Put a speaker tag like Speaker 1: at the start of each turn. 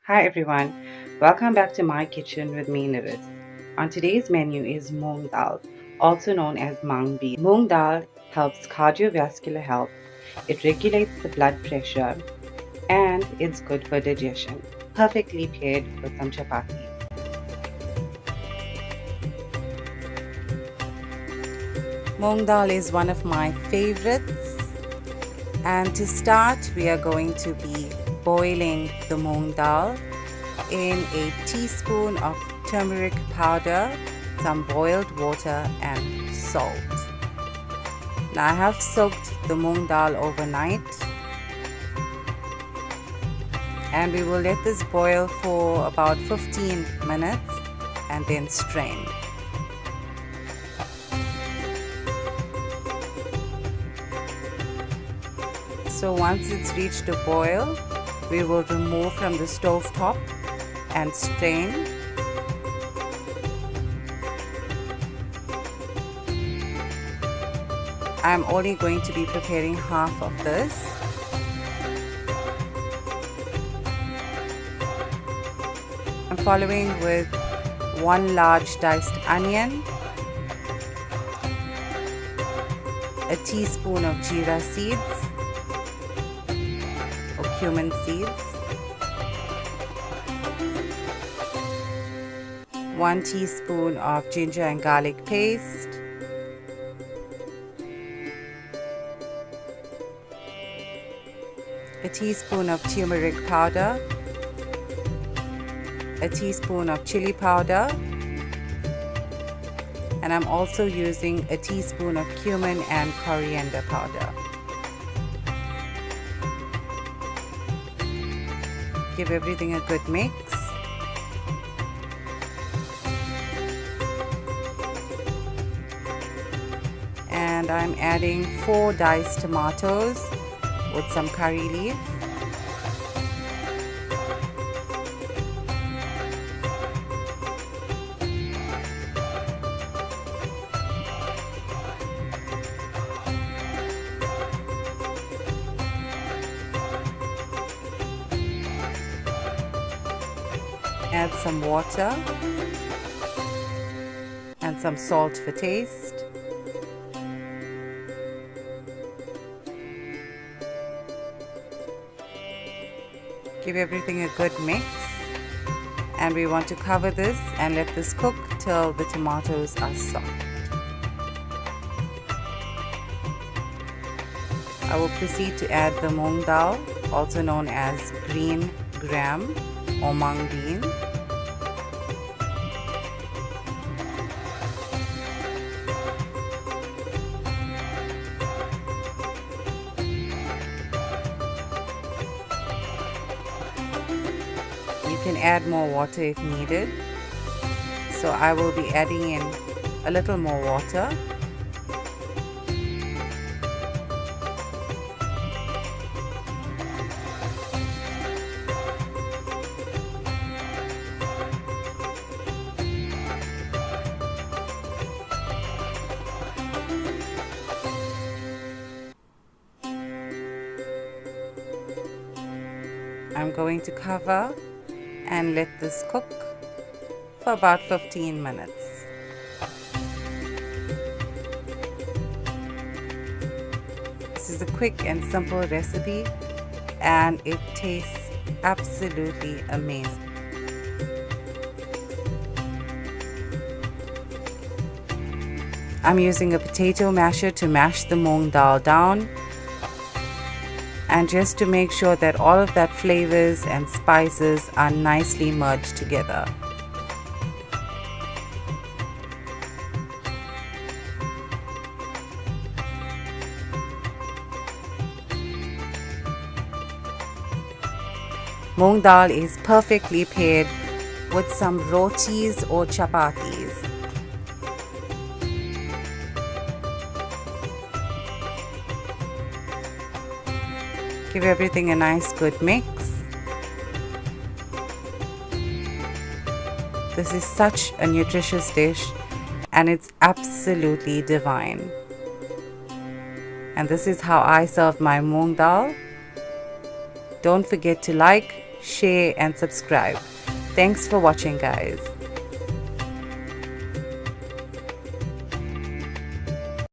Speaker 1: Hi everyone, welcome back to my kitchen with me Nivis. On today's menu is Moong Dhall, also known as Mung bean. Moong Dhall helps cardiovascular health, it regulates the blood pressure, and it's good for digestion. Perfectly paired with some chapati. Moong Dhall is one of my favorites. And to start, we are going to be boiling the Moong Dhall in a teaspoon of turmeric powder, some boiled water and salt. Now I have soaked the Moong Dhall overnight and we will let this boil for about 15 minutes and then strain. So once it's reached a boil, we will remove from the stove top and strain. I'm only going to be preparing half of this. I'm following with 1 large diced onion, a teaspoon of jeera seeds, cumin seeds, 1 teaspoon of ginger and garlic paste, a teaspoon of turmeric powder, a teaspoon of chilli powder, and I'm also using a teaspoon of cumin and coriander powder. Give everything a good mix. And I'm adding 4 diced tomatoes with some curry leaf. Add some water and some salt for taste. Give everything a good mix, and we want to cover this and let this cook till the tomatoes are soft. I will proceed to add the Moong Dhall, also known as green gram or mung bean. You can add more water if needed. So I will be adding in a little more water. I'm going to cover and let this cook for about 15 minutes. This is a quick and simple recipe and it tastes absolutely amazing. I'm using a potato masher to mash the Moong Dhall down, and just to make sure that all of that flavors and spices are nicely merged together. Moong Dhall is perfectly paired with some rotis or chapatis. Give everything a nice good mix. This is such a nutritious dish and it's absolutely divine. And this is how I serve my Moong Dhall. Don't forget to like, share, and subscribe. Thanks for watching, guys.